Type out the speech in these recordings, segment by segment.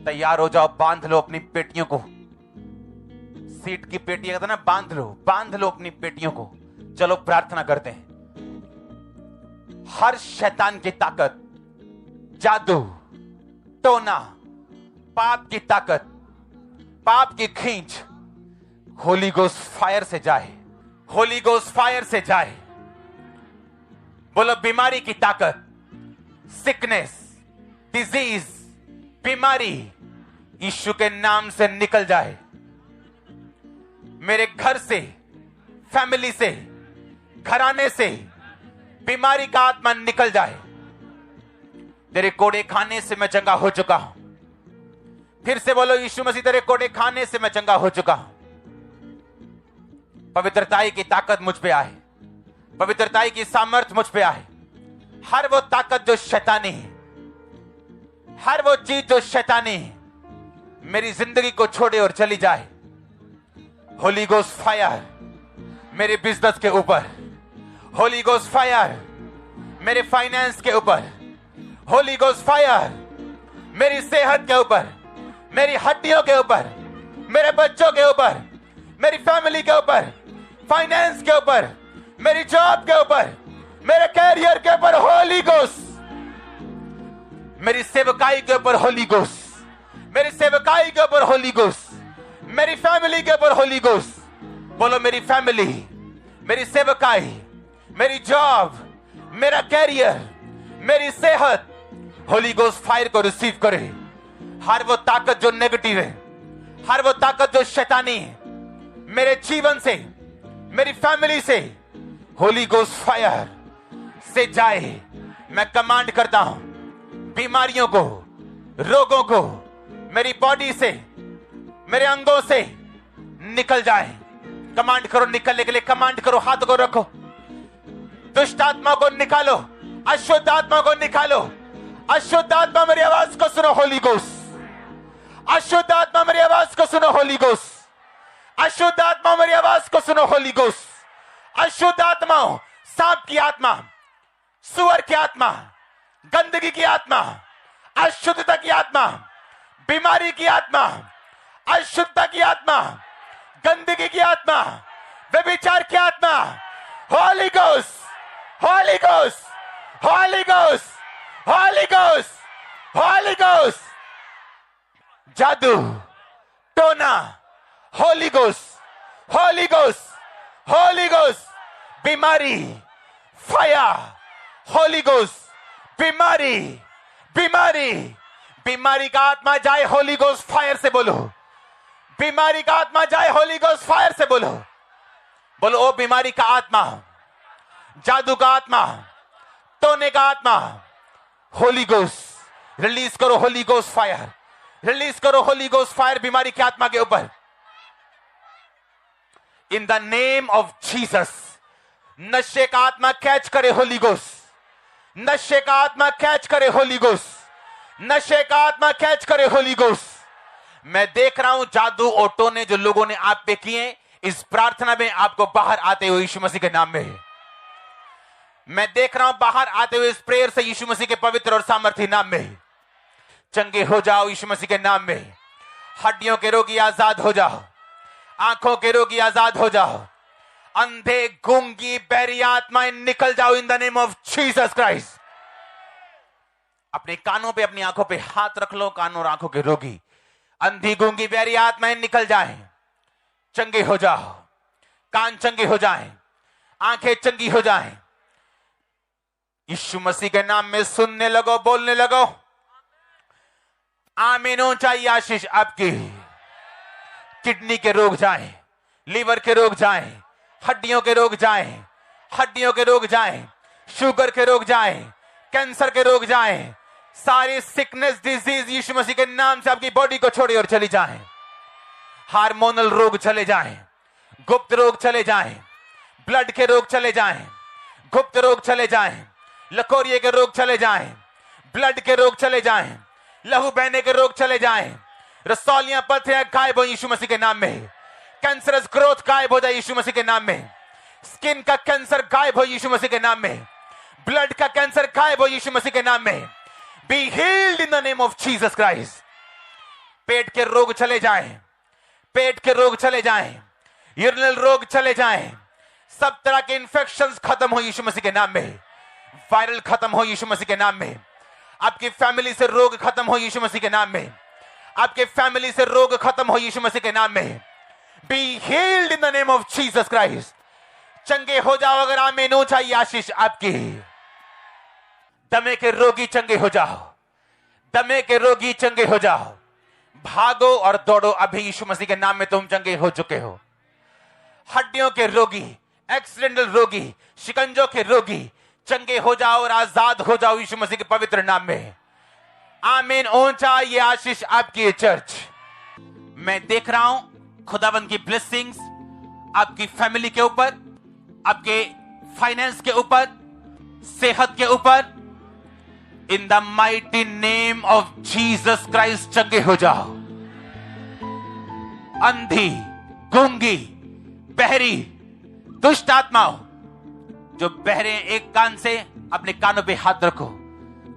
तैयार हो जाओ, बांध लो अपनी पेटियों को। सीट की पेटियां कहते ना, बांध लो अपनी पेटियों को। चलो प्रार्थना करते हैं। हर शैतान की ताकत, जादू, टोना, पाप की ताकत, पाप की खींच होली गोस्ट फायर से जाए, होली गोस्ट फायर से जाए। बोलो बीमारी की ताकत, सिकनेस, डिजीज, बीमारी यीशु के नाम से निकल जाए। मेरे घर से, फैमिली से, घराने से बीमारी का आत्मा निकल जाए। तेरे कोड़े खाने से मैं चंगा हो चुका हूं। फिर से बोलो, यीशु मसीह तेरे कोड़े खाने से मैं चंगा हो चुका हूं। पवित्रताई की ताकत मुझ पे आए, पवित्रताई की सामर्थ मुझ पे आए। हर वो ताकत जो शैतानी है, हर वो चीज जो शैतानी है, मेरी जिंदगी को छोड़े और चली जाए। होली गोस्ट फायर मेरे बिजनेस के ऊपर, होली गोस्ट फायर मेरे फाइनेंस के ऊपर, होली गोस्ट फायर मेरी सेहत के ऊपर, मेरी हड्डियों के ऊपर, मेरे बच्चों के ऊपर, मेरी फैमिली के ऊपर, फाइनेंस के ऊपर, मेरी जॉब के ऊपर, मेरे कैरियर के ऊपर होली गोस्ट, मेरी सेवकाई के ऊपर होली गोस्ट, मेरी सेवकाई के ऊपर होली गोस्ट, मेरी फैमिली के ऊपर होली गोस्ट। बोलो मेरी फैमिली, मेरी सेवकाई, मेरी जॉब, मेरा कैरियर, मेरी सेहत होली गोस्ट फायर को रिसीव करे। हर वो ताकत जो नेगेटिव है, हर वो ताकत जो शैतानी है, मेरे जीवन से, मेरी फैमिली से होली गोस्ट फायर से जाए। मैं कमांड करता हूं, बीमारियों को, रोगों को मेरी बॉडी से, मेरे अंगों से निकल जाए। कमांड करो निकलने के लिए, कमांड करो, हाथ को रखो। दुष्ट आत्मा को निकालो, अशुद्ध आत्मा को निकालो। अशुद्ध आत्मा मेरी आवाज को सुनो होली गोस्ट, अशुद्ध आत्मा मेरी आवाज को सुनो होली गोस्ट, अशुद्ध आत्मा मेरी आवाज को सुनो होली गोस्ट। अशुद्ध आत्मा, सांप की आत्मा, सुअर की आत्मा, गंदगी की आत्मा, अशुद्धता की आत्मा, बीमारी की आत्मा, अशुद्धता की आत्मा, गंदगी की आत्मा, व्यभिचार की आत्मा, Holi ghost, Holi ghost, Holi ghost, Holi ghost, Holi ghost. जादू, टोना, Holi ghost, Holi ghost, Holi ghost. बीमारी, फायर, होली गोस्ट, बीमारी, बीमारी, बीमारी का आत्मा जाए होली गोस्ट फायर से बोलो। बीमारी का आत्मा जाए होली गोस्ट फायर से बोलो। बोलो ओ बीमारी का आत्मा, जादू का आत्मा, टोने का आत्मा, होली गोस्ट रिलीज करो, होली गोस्ट फायर रिलीज करो, होली गोस्ट फायर बीमारी की आत्मा के ऊपर। In the name of Jesus. नशे का आत्मा कैच करे होली गोस्ट, नशे का आत्मा कैच करे होली गोस्ट, नशे का आत्मा कैच करे होली गोस्ट। मैं देख रहा हूं जादू और टोने जो लोगों ने आप पे किए, इस प्रार्थना में आपको बाहर आते हुए यीशु मसीह के नाम में। मैं देख रहा हूं बाहर आते हुए इस प्रेयर से यीशु मसीह के पवित्र और सामर्थी नाम में। चंगे हो जाओ यीशु मसीह के नाम में। हड्डियों के रोगी आजाद हो जाओ, आंखों के रोगी आजाद हो जाओ, अंधे, गूंगी, बहरी आत्माएं निकल जाओ इन the name of Jesus Christ. अपने कानों पे, अपनी आंखों पे हाथ रख लो। कानों और आंखों के रोगी, अंधी, गूंगी, बहरी आत्माएं निकल जाएं, चंगे हो जाओ। कान चंगे हो जाएं, आंखें चंगी हो जाएं। यीशु मसीह के नाम में सुनने लगो, बोलने लगो। आमीन हो चाहिए आशीष आपकी। किडनी के रोग जाएं, लीवर के रोग जाएं, हड्डियों के रोग जाएं, हड्डियों के रोग जाएं, शुगर के रोग जाएं, कैंसर के रोग जाएं। सारी सिकनेस, डिजीज यीशु मसीह के नाम से आपकी बॉडी को छोड़े और चली जाएं। हार्मोनल रोग चले जाएं, गुप्त रोग चले जाएं, ब्लड के रोग चले जाएं, गुप्त रोग चले जाएं, लकोरिये के रोग चले जाएं, ब्लड के रोग चले जाएं, लहू बहने के रोग चले जाएं, रसौलियां, पथरियां गायब हो यीशु मसीह के नाम में। कैंसरस ग्रोथ गायब हो जाए यीशु मसीह के नाम में। स्किन का कैंसर गायब हो यीशु मसीह के नाम में। ब्लड का कैंसर गायब हो यीशु मसीह के नाम में। Be healed in the name of Jesus Christ. पेट के रोग चले जाएं, पेट के रोग चले जाएं, यूरिनल रोग चले जाएं, सब तरह के इंफेक्शंस खत्म हो यीशु मसीह के नाम में, वायरल खत्म हो यीशु मसीह के नाम में, आपकी फैमिली से रोग खत्म हो यीशु मसीह के नाम में, आपके फैमिली से रोग खत्म हो यीशु मसीह के नाम में। Be healed in the name of Jesus Christ. चंगे हो जाओ अगर आमीन हो चाहिए आशीष आपकी। दमे के रोगी चंगे हो जाओ, दमे के रोगी चंगे हो जाओ। भागो और दौड़ो, अभी यीशु मसीह के नाम में तुम चंगे हो चुके हो। हड्डियों के रोगी, एक्सीडेंटल रोगी, शिकंजों के रोगी चंगे हो जाओ और आजाद हो जाओ यीशु मसीह के पवित्र नाम में। आमीन ऊंचा ये आशीष आपकी चर्च। मैं देख रहा हूं खुदावंद की ब्लेसिंग्स आपकी फैमिली के ऊपर, आपके फाइनेंस के ऊपर, सेहत के ऊपर। In the mighty name of Jesus Christ चंगे हो जाओ। अंधी, गूंगी, बहरी, दुष्ट आत्माओं जो बहरे, एक कान से अपने कानों पे हाथ रखो,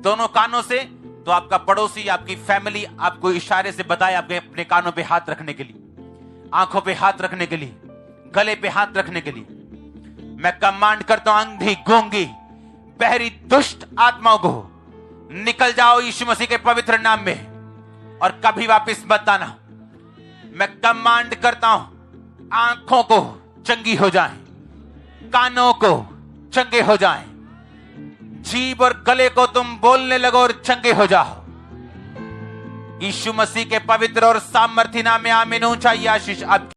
दोनों कानों से, तो आपका पड़ोसी, आपकी फैमिली आपको इशारे से बताए आपके अपने कानों पे हाथ रखने के लिए, आंखों पे हाथ रखने के लिए, गले पे हाथ रखने के लिए। मैं कमांड करता हूं अंधी, गूंगी, बहरी, दुष्ट आत्माओं को निकल जाओ यीशु मसीह के पवित्र नाम में और कभी वापस मत आना। मैं कमांड करता हूं आंखों को चंगी हो जाएं, कानों को चंगे हो जाएं, जीभ और गले को तुम बोलने लगो और चंगे हो जाओ यीशु मसीह के पवित्र और सामर्थी नाम में। आमीन ऊंचा ये आशीष आपकी।